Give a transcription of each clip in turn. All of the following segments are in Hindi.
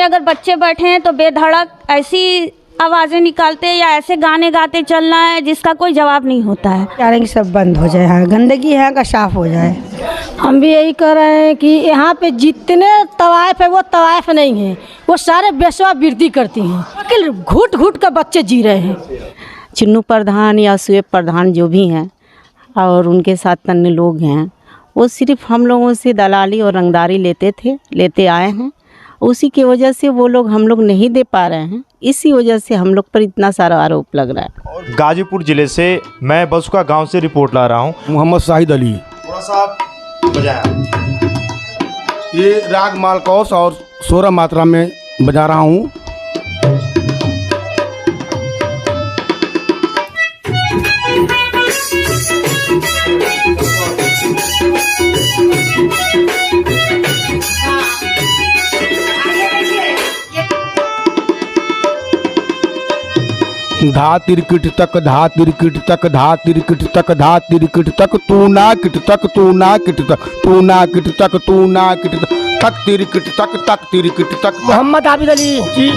अगर बच्चे बैठे हैं तो बेधड़क ऐसी आवाज़ें निकालते या ऐसे गाने गाते चलना है जिसका कोई जवाब नहीं होता है। चाह रहे हैं कि सब बंद हो जाए, यहाँ गंदगी यहाँ का साफ हो जाए। हम भी यही कह रहे हैं कि यहाँ पे जितने तवाइफ है वो तवाइफ नहीं है, वो सारे बेसवा वृद्धि करती हैं, अकेले घुट घुट कर बच्चे जी रहे हैं। चिन्नू प्रधान या स्वेप प्रधान जो भी हैं और उनके साथ अन्य लोग हैं, वो सिर्फ हम लोगों से दलाली और रंगदारी लेते आए हैं। उसी की वजह से वो लोग हम लोग नहीं दे पा रहे हैं, इसी वजह से हम लोग पर इतना सारा आरोप लग रहा है। गाजीपुर जिले से मैं बसुका गांव से रिपोर्ट ला रहा हूं। मोहम्मद शाहिद अली। थोड़ा सा बजाया। ये राग मालकौस और सोरा मात्रा में बजा रहा हूँ। धा तिरकिट तक धा तिरकिट तक धा तिरकिट तक धा तिरकिट तक तू ना किट तक तू ना किट तक तू ना किट तक तू ना किट तक तिरकिट तक तिरकिट तक। मोहम्मद आबिद अली जी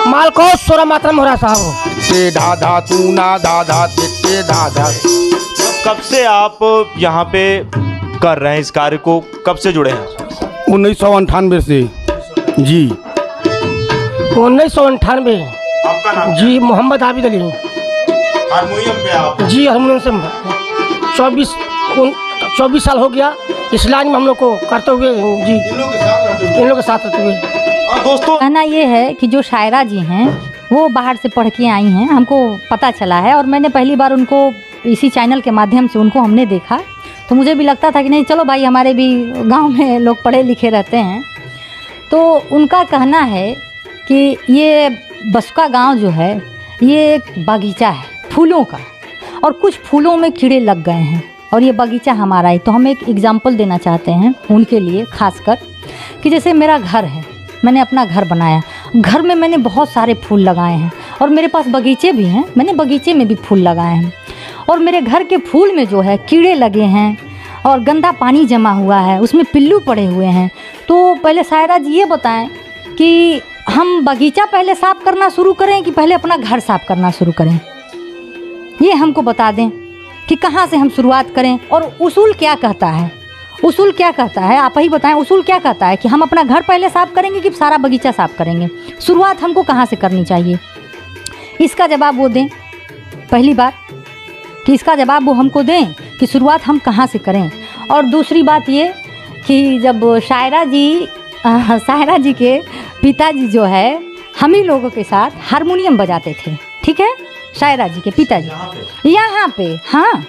मालकौस सोरा मात्रा में हो रहा साहब। ते धा धा तू ना धा धा ते धा धा। कब से आप यहाँ पे कर रहे हैं इस कार्य को, कब से जुड़े हैं? 1998 से जी। 1998। आपका नाम जी मोहम्मद आबिद अली। हारमोनियम पे आप? जी हारमोनियम से 24 साल हो गया इस लाइन में हम लोग को करते हुए जी, इन लोग के साथ रहते हुए। दोस्तों कहना ये है कि जो शायरा जी हैं वो बाहर से पढ़ के आई हैं, हमको पता चला है और मैंने पहली बार उनको इसी चैनल के माध्यम से उनको हमने देखा तो मुझे भी लगता था कि नहीं चलो भाई, हमारे भी गांव में लोग पढ़े लिखे रहते हैं। तो उनका कहना है कि ये बसुका गांव जो है ये एक बगीचा है फूलों का और कुछ फूलों में कीड़े लग गए हैं और ये बगीचा हमारा है। तो हम एक एग्जाम्पल देना चाहते हैं उनके लिए खासकर कि जैसे मेरा घर है, मैंने अपना घर बनाया, घर में मैंने बहुत सारे फूल लगाए हैं और मेरे पास बगीचे भी हैं, मैंने बगीचे में भी फूल लगाए हैं और मेरे घर के फूल में जो है कीड़े लगे हैं और गंदा पानी जमा हुआ है, उसमें पिल्लू पड़े हुए हैं। तो पहले शायरा जी ये बताएं कि हम बगीचा पहले साफ़ करना शुरू करें कि पहले अपना घर साफ़ करना शुरू करें, ये हमको बता दें कि कहाँ से हम शुरुआत करें और उसूल क्या कहता है। उसूल क्या कहता है आप ही बताएं, उसूल क्या कहता है कि हम अपना घर पहले साफ़ करेंगे कि सारा बगीचा साफ़ करेंगे, शुरुआत हमको कहाँ से करनी चाहिए, इसका जवाब वो दें। पहली बात कि इसका जवाब वो हमको दें कि शुरुआत हम कहाँ से करें। और दूसरी बात ये कि जब शायरा जी के पिताजी जो है हम ही लोगों के साथ हारमोनियम बजाते थे, ठीक है, शायरा जी के पिताजी यहाँ पे, हाँ,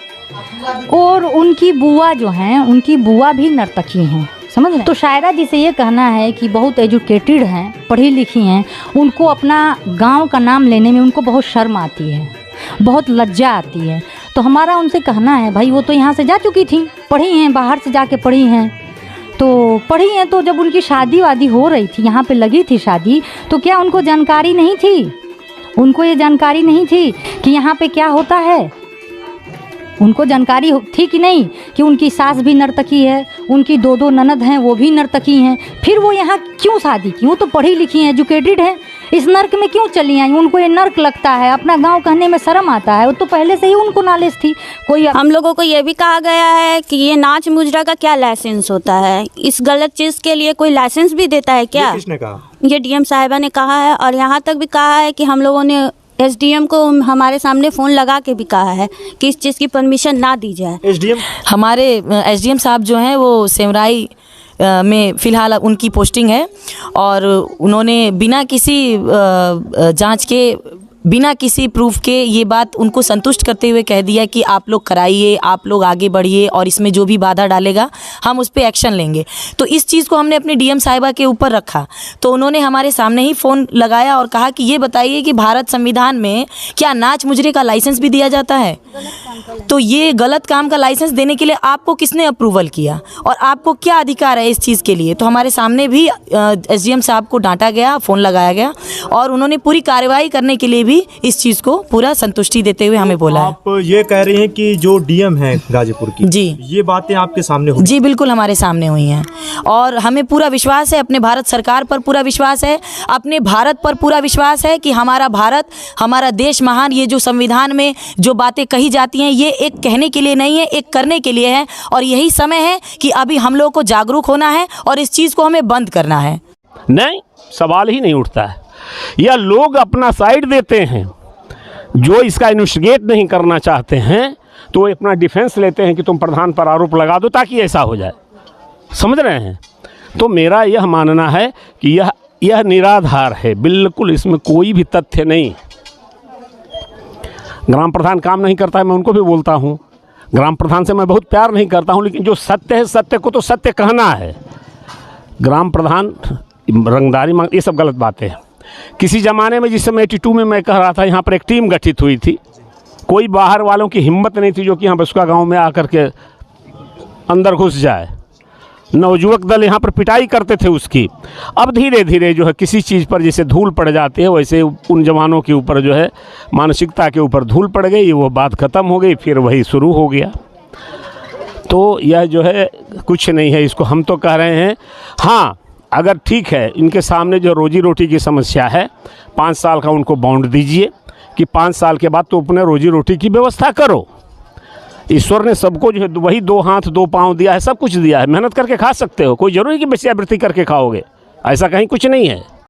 और उनकी बुआ जो हैं उनकी बुआ भी नर्तकी हैं, समझ रहे। तो शायरा जी से ये कहना है कि बहुत एजुकेटेड हैं, पढ़ी लिखी हैं, उनको अपना गांव का नाम लेने में उनको बहुत शर्म आती है, बहुत लज्जा आती है। तो हमारा उनसे कहना है भाई वो तो यहाँ से जा चुकी थी, पढ़ी हैं, बाहर से जाके पढ़ी हैं, तो पढ़ी हैं, तो जब उनकी शादी वादी हो रही थी, यहाँ पे लगी थी शादी, तो क्या उनको जानकारी नहीं थी, उनको ये जानकारी नहीं थी कि यहाँ पे क्या होता है, उनको जानकारी थी कि नहीं कि उनकी सास भी नर्तकी है, उनकी दो ननद हैं वो भी नर्तकी हैं, फिर वो यहाँ क्यों शादी की, वो तो पढ़ी लिखी हैं, एजुकेटेड हैं, इस नर्क में क्यों चली आई, उनको ये नर्क लगता है, अपना गांव कहने में शर्म आता है, वो तो पहले से ही उनको नॉलेज थी। कोई हम लोगों को ये भी कहा गया है कि ये नाच मुजरा का क्या लाइसेंस होता है, इस गलत चीज़ के लिए कोई लाइसेंस भी देता है क्या? किसने कहा? ये डीएम साहिबा ने कहा है और यहाँ तक भी कहा है कि हम लोगों ने एसडीएम को हमारे सामने फ़ोन लगा के भी कहा है कि इस चीज़ की परमिशन ना दी जाए। एसडीएम हमारे एसडीएम साहब जो हैं वो सेमराई में फ़िलहाल उनकी पोस्टिंग है और उन्होंने बिना किसी जांच के, बिना किसी प्रूफ के ये बात उनको संतुष्ट करते हुए कह दिया कि आप लोग कराइए, आप लोग आगे बढ़िए और इसमें जो भी बाधा डालेगा हम उस पर एक्शन लेंगे। तो इस चीज़ को हमने अपने डीएम साहिबा के ऊपर रखा, तो उन्होंने हमारे सामने ही फ़ोन लगाया और कहा कि ये बताइए कि भारत संविधान में क्या नाच मुजरे का लाइसेंस भी दिया जाता है? तो ये गलत काम का लाइसेंस देने के लिए आपको किसने अप्रूवल किया और आपको क्या अधिकार है इस चीज़ के लिए? तो हमारे सामने भी एसडीएम साहब को डांटा गया, फ़ोन लगाया गया और उन्होंने पूरी कार्रवाई करने के लिए भी इस चीज़ को पूरा संतुष्टि देते हुए हमें बोला है। आप ये कह रहे हैं कि जो डीएम है गाजीपुर की, जी, ये बातें आपके सामने हुई? जी बिल्कुल हमारे सामने हुई हैं और हमें पूरा विश्वास है, अपने भारत सरकार पर पूरा विश्वास है, अपने भारत पर पूरा विश्वास है कि हमारा भारत, हमारा देश महान। ये जो संविधान में जो बातें कही जाती हैं ये एक कहने के लिए नहीं है, एक करने के लिए है और यही समय है कि अभी हम लोग को जागरूक होना है और इस चीज़ को हमें बंद करना है। नहीं, सवाल ही नहीं उठता है। या लोग अपना साइड देते हैं, जो इसका इन्वेस्टिगेट नहीं करना चाहते हैं तो वो अपना डिफेंस लेते हैं कि तुम प्रधान पर आरोप लगा दो ताकि ऐसा हो जाए। समझ रहे हैं? तो मेरा यह मानना है कि यह निराधार है, बिल्कुल इसमें कोई भी तथ्य नहीं। ग्राम प्रधान काम नहीं करता है, मैं उनको भी बोलता हूँ। ग्राम प्रधान से मैं बहुत प्यार नहीं करता हूँ, लेकिन जो सत्य है सत्य को तो सत्य कहना है। ग्राम प्रधान रंगदारी मांग, ये सब गलत बातें हैं। किसी ज़माने में जिस समय 82 में मैं कह रहा था, यहाँ पर एक टीम गठित हुई थी, कोई बाहर वालों की हिम्मत नहीं थी जो कि यहाँ बसुआ गांव में आकर के अंदर घुस जाए। नवयुवक दल यहाँ पर पिटाई करते थे उसकी। अब धीरे धीरे जो है किसी चीज़ पर जैसे धूल पड़ जाती है वैसे उन जवानों के ऊपर जो है मानसिकता के ऊपर धूल पड़ गई, वो बात ख़त्म हो गई, फिर वही शुरू हो गया। तो यह जो है कुछ नहीं है, इसको हम तो कह रहे हैं हाँ, अगर ठीक है इनके सामने जो रोजी रोटी की समस्या है, 5 साल का उनको बॉन्ड दीजिए कि 5 साल के बाद तो अपने रोजी रोटी की व्यवस्था करो। ईश्वर ने सबको जो है वही 2 हाथ 2 पाँव दिया है, सब कुछ दिया है, मेहनत करके खा सकते हो। कोई ज़रूरी कि वेश्यावृत्ति करके खाओगे, ऐसा कहीं कुछ नहीं है।